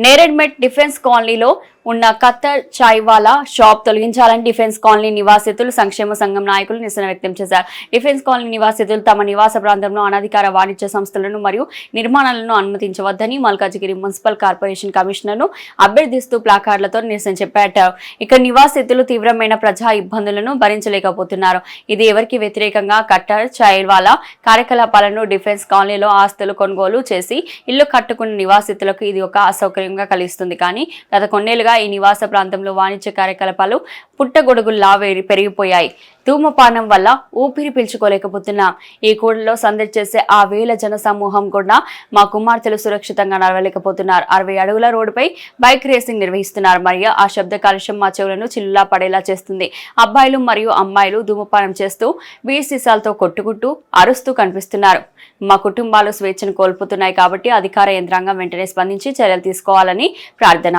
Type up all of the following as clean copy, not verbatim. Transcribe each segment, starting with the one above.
Neredmet defence కాలనీలో ఉన్న Khattar chaiwala shop తొలగించాలని డిఫెన్స్ కాలనీ నివాసితులు సంక్షేమ సంఘం నాయకులు నిరసన వ్యక్తం చేశారు. డిఫెన్స్ కాలనీ నివాసితులు తమ నివాస ప్రాంతంలో అనధికార వాణిజ్య సంస్థలను మరియు నిర్మాణాలను అనుమతించవద్దని మల్కాజిగిరి మున్సిపల్ కార్పొరేషన్ కమిషనర్ను అభ్యర్థిస్తూ ప్లాకార్డులతో నిరసన చెప్పారు. ఇక్కడ నివాసితులు తీవ్రమైన ప్రజా ఇబ్బందులను భరించలేకపోతున్నారు. ఇది ఎవరికి వ్యతిరేకంగా ఖత్తర్ చాయ్వాలా కార్యకలాపాలను డిఫెన్స్ కాలనీలో ఆస్తులు కొనుగోలు చేసి ఇల్లు కట్టుకున్న నివాసితులకు ఇది ఒక అసౌకర్యంగా కలిగిస్తుంది. కానీ గత కొన్నేళ్లుగా ఈ నివాస ప్రాంతంలో వాణిజ్య కార్యకలాపాలు పుట్టగొడుగుల్లా పెరిగిపోయాయి. ధూమపానం వల్ల ఊపిరి పీల్చుకోలేకపోతున్నాం. ఈ కూడలో సందడి చేసే ఆ వేల జన సమూహం కూడా మా కుమార్తెలు సురక్షితంగా నడవలేకపోతున్నారు. 60 అడుగుల రోడ్డుపై బైక్ రేసింగ్ నిర్వహిస్తున్నారు. మరియు ఆ శబ్ద కాలుష్యం మా చెవులను చిల్లులా పడేలా చేస్తుంది. అబ్బాయిలు మరియు అమ్మాయిలు ధూమపానం చేస్తూ బీర్ సీసాలతో కొట్టుకుంటూ అరుస్తూ కనిపిస్తున్నారు. మా కుటుంబాలు స్వేచ్ఛను కోల్పోతున్నాయి. కాబట్టి అధికార యంత్రాంగం వెంటనే స్పందించి చర్యలు తీసుకోవాలని ప్రార్థన.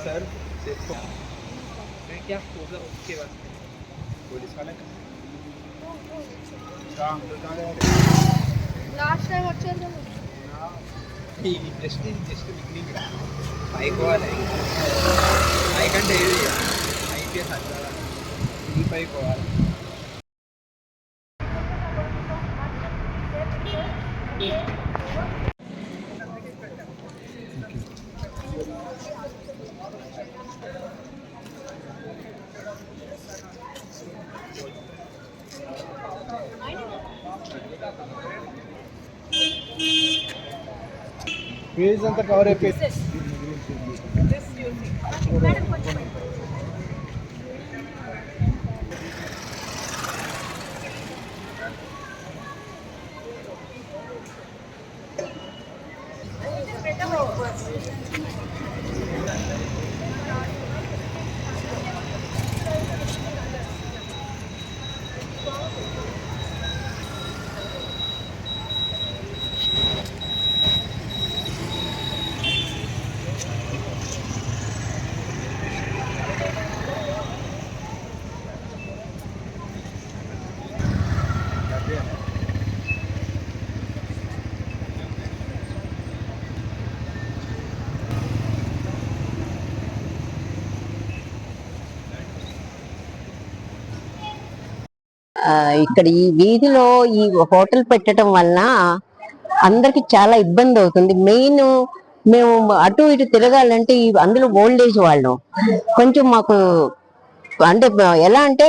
सर क्या होगा उसके बाद पुलिस वाले लास्ट टाइम వచ్చేది ఈ జస్ట్ బిగినింగ్ పైకోవాలి పైకంటే ఏది ఐపీఎస్ అంటారా ఈ పైకోవాలి. పేజ్ అంతా కవర్ అయిపోయింది. ఇక్కడ ఈ వీధిలో ఈ హోటల్ పెట్టడం వలన అందరికి చాలా ఇబ్బంది అవుతుంది. మెయిన్ మేము అటు ఇటు తిరగాలంటే అందులో ఓల్డేజ్ వాళ్ళం కొంచెం మాకు అంటే ఎలా అంటే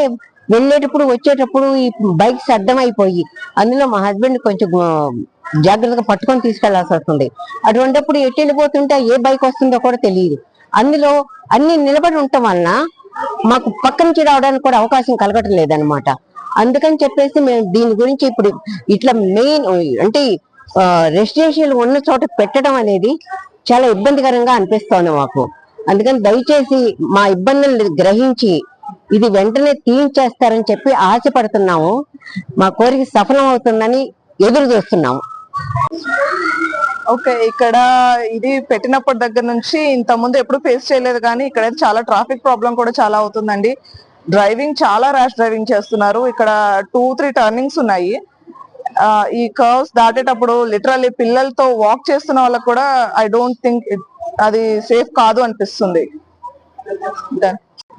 వెళ్ళేటప్పుడు వచ్చేటప్పుడు ఈ బైక్స్ అడ్డమైపోయి అందులో మా హస్బెండ్ కొంచెం జాగ్రత్తగా పట్టుకొని తీసుకెళ్లాల్సి వస్తుంది. అటువంటిప్పుడు ఎటు వెళ్ళిపోతుంటే ఏ బైక్ వస్తుందో కూడా తెలియదు. అందులో అన్ని నిలబడి ఉండటం వలన మాకు పక్క నుంచి రావడానికి కూడా అవకాశం కలగటం లేదనమాట. అందుకని చెప్పేసి మేము దీని గురించి ఇప్పుడు ఇట్లా మెయిన్ అంటే రెసిడెన్షియల్ ఉన్న చోట పెట్టడం అనేది చాలా ఇబ్బందికరంగా అనిపిస్తోంది మాకు. అందుకని దయచేసి మా ఇబ్బందులు గ్రహించి ఇది వెంటనే తీయించేస్తారని చెప్పి ఆశపడుతున్నాము. మా కోరిక సఫలం అవుతుందని ఎదురు చూస్తున్నాము. ఓకే, ఇక్కడ ఇది పెట్టినప్పటి దగ్గర నుంచి ఇంత ముందు ఎప్పుడు ఫేస్ చేయలేదు, కానీ ఇక్కడ చాలా ట్రాఫిక్ ప్రాబ్లం కూడా చాలా అవుతుందండి. డ్రైవింగ్ చాలా ర్యాష్ డ్రైవింగ్ చేస్తున్నారు. ఇక్కడ 2-3 టర్నింగ్స్ ఉన్నాయి. ఈ కర్వ్స్ దాటేటప్పుడు లిటరల్లీ పిల్లలతో వాక్ చేస్తున్న వాళ్ళకి కూడా ఐ డోంట్ థింక్ అది సేఫ్ కాదు అనిపిస్తుంది.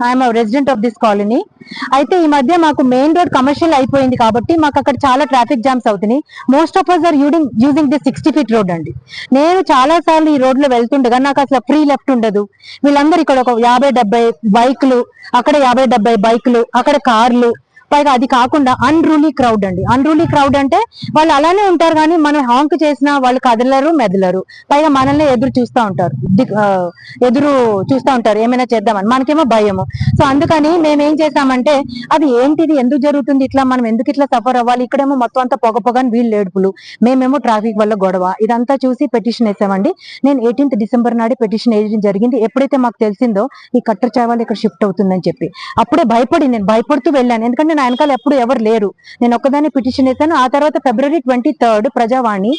I'm resident of this colony. అయితే ఈ మధ్య మాకు మెయిన్ రోడ్ కమర్షియల్ అయిపోయింది కాబట్టి మాకు అక్కడ చాలా ట్రాఫిక్ జామ్స్ అవుతున్నాయి. Most of us are using the 60 feet road అండి. నేను చాలా సార్లు ఈ రోడ్ లో వెళ్తుండగా నాకు అసలు ఫ్రీ లెఫ్ట్ ఉండదు. వీళ్ళందరూ ఇక్కడ ఒక 50-70 బైకులు, అక్కడ 50-70 బైకులు, అక్కడ కార్లు, పైగా అది కాకుండా అన్రూలీ క్రౌడ్ అండి. అన్రూలీ క్రౌడ్ అంటే వాళ్ళు అలానే ఉంటారు కానీ మనం హాంక్ చేసినా వాళ్ళు కదలరు మెదలరు, పైగా మనల్ని ఎదురు చూస్తూ ఉంటారు ఏమైనా చేద్దామని, మనకేమో భయము. సో అందుకని మేము ఏం చేసామంటే అది ఏంటిది, ఎందుకు జరుగుతుంది ఇట్లా, మనం ఎందుకు ఇట్లా సఫర్ అవ్వాలి, ఇక్కడేమో మొత్తం అంతా పొగ అని వీళ్ళు ఏడుపులు, మేమేమో ట్రాఫిక్ వల్ల గొడవ, ఇదంతా చూసి పెటిషన్ వేసామండి. నేను 18th December నాడే పెటిషన్ వేయడం జరిగింది. ఎప్పుడైతే మాకు తెలిసిందో ఈ కట్టర్ చాయ్ వాళ్ళు ఇక్కడ షిఫ్ట్ అవుతుందని చెప్పి, అప్పుడే నేను భయపడుతూ వెళ్ళాను. ఎందుకంటే నా వెనకాల ఎప్పుడు ఎవరు లేరు, నేను ఒక్కదాన్ని పిటిషన్ వేసాను. ఆ తర్వాత February 23rd ప్రజావాణి,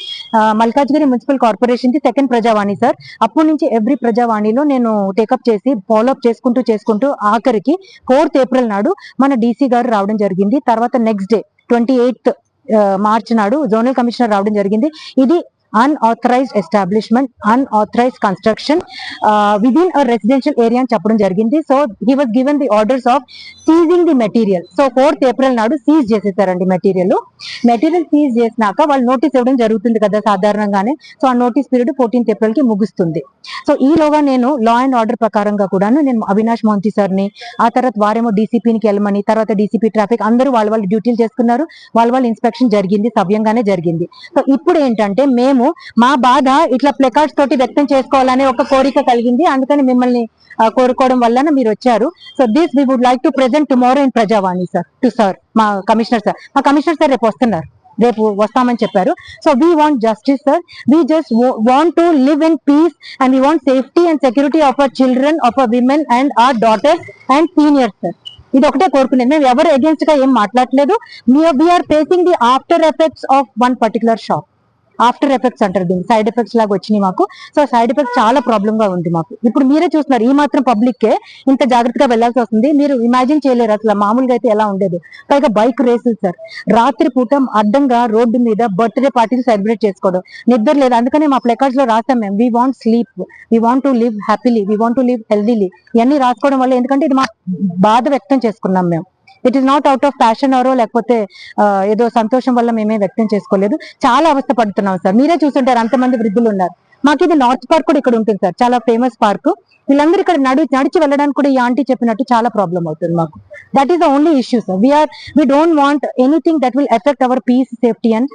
మల్కాజ్గిరి మున్సిపల్ కార్పొరేషన్ కి 2nd ప్రజావాణి సార్. అప్పటి నుంచి ఎవ్రీ ప్రజావాణిలో నేను టేకప్ చేసి ఫాలోఅప్ చేసుకుంటూ ఆఖరికి 4th April నాడు మన DC గారు రావడం జరిగింది. తర్వాత నెక్స్ట్ డే 28th March నాడు జోనల్ కమిషనర్ రావడం జరిగింది. ఇది unauthorized establishment, unauthorized construction within a residential area అని చెప్పడం జరిగింది. So he was given the orders of seizing the material. So 4th April నాడు సీజ్ చేసేసారండి మెటీరియల్ సీజ్ చేసినాక వాళ్ళు నోటీస్ ఇవ్వడం జరుగుతుంది కదా సాధారణంగానే. సో ఆ నోటీస్ పీరియడ్ 14th April కి ముగుస్తుంది. సో ఈలోగా నేను లా అండ్ ఆర్డర్ ప్రకారంగా కూడాను నేను అవినాష్ మోంతి సార్ని, ఆ తర్వాత వారేమో డీసీపీకి వెళ్ళమని, తర్వాత డీసీపీ ట్రాఫిక్ అందరూ వాళ్ళ డ్యూటీలు చేసుకున్నారు, వాళ్ళ ఇన్స్పెక్షన్ జరిగింది, సవ్యంగానే జరిగింది. సో ఇప్పుడు ఏంటంటే మేము మా బాధ ఇట్లా ప్లెకార్డ్స్ తోటి వ్యక్తం చేసుకోవాలనే ఒక కోరిక కలిగింది. అందుకని మిమ్మల్ని కోరుకోవడం వల్ల మీరు వచ్చారు. So this we would like to present tomorrow in Prajavani sir to sir మా కమిషనర్ సార్ రేపు వస్తున్నారు, రేపు వస్తామని చెప్పారు. So we want justice sir, we just want to live in peace and we want safety and security of our children, of our women and our daughters and seniors sir. ఇది ఒకటే కోరుకునేది, మేము ఎవరు అగేన్స్ట్ గా ఏం మాట్లాడలేదు. We are facing the after effects of one particular shop. After effects అంటారు దీన్ని, సైడ్ ఎఫెక్ట్స్ లాగా వచ్చినాయి మాకు. సో సైడ్ ఎఫెక్ట్స్ చాలా ప్రాబ్లమ్ గా ఉంది మాకు. ఇప్పుడు మీరే చూస్తున్నారు, ఈ మాత్రం పబ్లిక్ కే ఇంత జాగ్రత్తగా వెళ్లాల్సి వస్తుంది. మీరు ఇమాజిన్ చేయలేరు అసలు మామూలుగా అయితే ఎలా ఉండేది. పైగా బైక్ రేసులు సార్, రాత్రి పూట అడ్డంగా రోడ్డు మీద బర్త్డే పార్టీలు సెలబ్రేట్ చేసుకోవడం, నిద్ర లేదు. అందుకని మా ప్లెకార్డ్స్ లో రాసాం మేము, we want sleep, we want to live happily, we want to live healthily, ఇవన్నీ రాసుకోవడం వల్ల, ఎందుకంటే ఇది మా బాధ వ్యక్తం చేసుకున్నాం మేము. It is not out of passion అవరో లేకపోతే ఏదో సంతోషం వల్ల మేమే వ్యక్తం చేసుకోలేదు. చాలా అవస్థ పడుతున్నాం సార్, మీరే చూస్తుంటారు అంతమంది వృద్ధులు ఉన్నారు. మాకు ఇది నార్త్ పార్క్ కూడా ఇక్కడ ఉంటుంది సార్, చాలా ఫేమస్ పార్క్. వీళ్ళందరూ ఇక్కడ నడిచి వెళ్ళడానికి కూడా ఈ ఆంటీ చెప్పినట్టు చాలా ప్రాబ్లం అవుతుంది మాకు. That is the only issue sir. We don't want anything that will effect our peace, safety and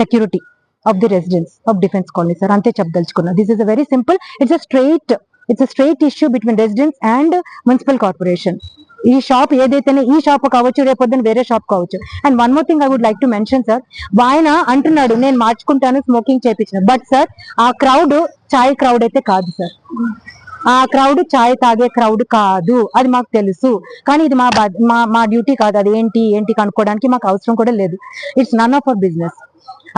security of the residents of defence colony sir, అంతే చెప్పదలుచుకున్నా. This is a very simple, it's a straight issue between residents and municipal corporation. ఈ shop ఏదైతేనే, ఈ shop కావచ్చు, రేపొద్దున వేరే shop కావచ్చు. And one more thing I would like to mention sir, ఆయన అంటున్నాడు నేను మార్చుకుంటాను స్మోకింగ్ చేయించిన, బట్ సార్ ఆ క్రౌడ్ చాయ్ క్రౌడ్ అయితే కాదు సార్, ఆ క్రౌడ్ చాయ్ తాగే క్రౌడ్ కాదు, అది మాకు తెలుసు. కానీ ఇది మా డ్యూటీ కాదు, అది ఏంటి కనుక్కోవడానికి మాకు అవసరం కూడా లేదు. It's none of our business.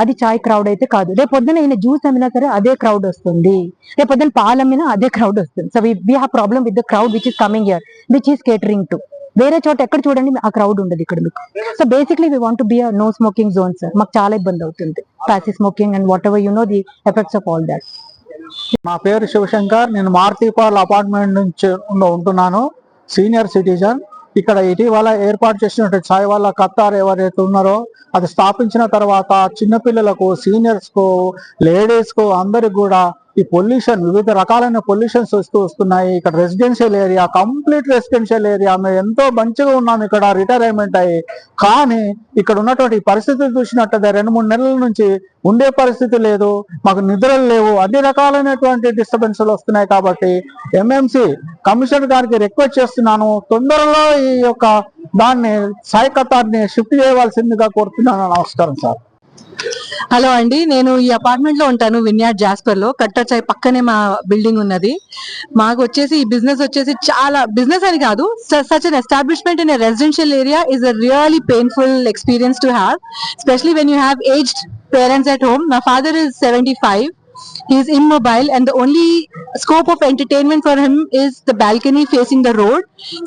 అది చాయ్ క్రౌడ్ అయితే కాదు. రేపొద్దున ఈయన జ్యూస్ అమ్మినా సరే అదే క్రౌడ్ వస్తుంది, రేపొద్దున పాలు అమ్మినా అదే క్రౌడ్ వస్తుంది. So we have problem with the crowd which is coming here, which is catering to. వేరే చోట ఎక్కడ చూడండి ఆ క్రౌడ్ ఉండదు ఇక్కడ మీకు. So basically we want to be a no smoking zone sir. మాకు చాలా ఇబ్బంది అవుతుంది passive smoking and whatever you know the effects of all that. నా పేరు శివశంకర్, నేను మారుతిపాల్ అపార్ట్మెంట్ నుంచి ఉంటున్నాను, సీనియర్ సిటిజన్. ఇక్కడ ఇటీవల ఏర్పాటు చేసినట్టు చాయ్ వాళ్ళ కత్తార్ ఎవరైతే ఉన్నారో అది స్థాపించిన తర్వాత చిన్నపిల్లలకు, సీనియర్స్ కు, లేడీస్ కు అందరికి కూడా ఈ పొల్యూషన్, వివిధ రకాలైన పొల్యూషన్స్ వస్తున్నాయి. ఇక్కడ residential area, complete residential area. మేము ఎంతో మంచిగా ఉన్నాం ఇక్కడ రిటైర్మెంట్ అయ్యి, కానీ ఇక్కడ ఉన్నటువంటి పరిస్థితులు చూసినట్టయితే 2-3 నెలల నుంచి ఉండే పరిస్థితి లేదు, మాకు నిద్రలు లేవు, అన్ని రకాలైనటువంటి డిస్టర్బెన్స్లు వస్తున్నాయి. కాబట్టి ఎంఎంసి కమిషనర్ గారికి రిక్వెస్ట్ చేస్తున్నాను, తొందరలో ఈ యొక్క దాన్ని సాయి కతార్ని షిఫ్ట్ చేయవలసిందిగా కోరుతున్నాను. నమస్కారం సార్. హలో అండి, నేను ఈ అపార్ట్మెంట్ లో ఉంటాను, విన్యాడ్ జాస్పర్ లో. కట్టర్ చాయ్ పక్కనే మా బిల్డింగ్ ఉన్నది. మాకు వచ్చేసి ఈ బిజినెస్ వచ్చేసి చాలా, బిజినెస్ అని కాదు, such an establishment in a residential area is a really painful experience to have, especially when you have aged parents at home. My father is 75. He is immobile and the only scope of entertainment for him is the balcony facing the road.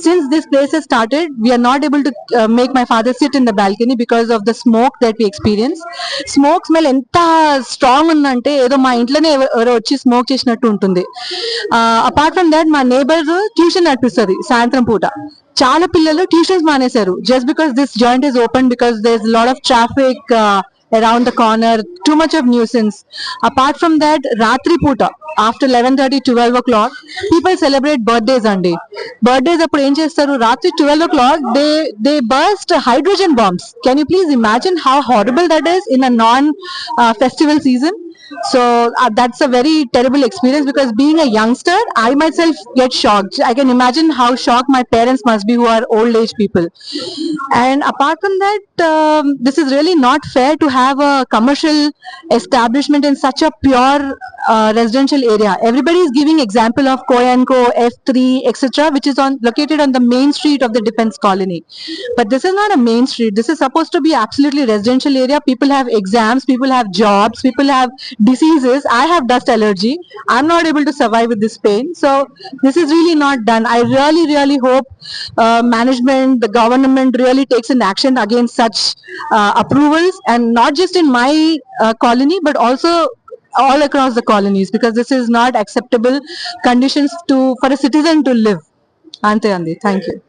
Since this place has started, we are not able to make my father sit in the balcony because of the smoke that we experience. Smoke smell enta strong undante edo ma intlone evaro vachi smoke chesinattu untundi. Apart from that, my neighbor tuition nappistadi sayantram puta. చాలా పిల్లలు tuitions మానేశారు just because this joint is open, because there's a lot of traffic around the corner, too much of nuisance. Apart from that, Ratri Puta, after 11:30, 12 o'clock, people celebrate birthdays andi. Birthdays appudu em chestaru? Ratri 12 o'clock, they burst hydrogen bombs. Can you please imagine how horrible that is in a non-festival season? So that's a very terrible experience, because being a youngster, I myself get shocked. I can imagine how shocked my parents must be, who are old age people. And apart from that, this is really not fair to have a commercial establishment in such a pure residential area. Everybody is giving example of Koyanko, F3, etc., which is located on the main street of the Defence Colony. But this is not a main street. This is supposed to be absolutely residential area. People have exams, people have jobs, people have diseases. I have dust allergy. I'm not able to survive with this pain. So this is really not done. I really hope management, the government really takes an action against such approvals, and not just in my colony, but also all across the colonies, because this is not acceptable conditions for a citizen to live. Ante andi. Thank you.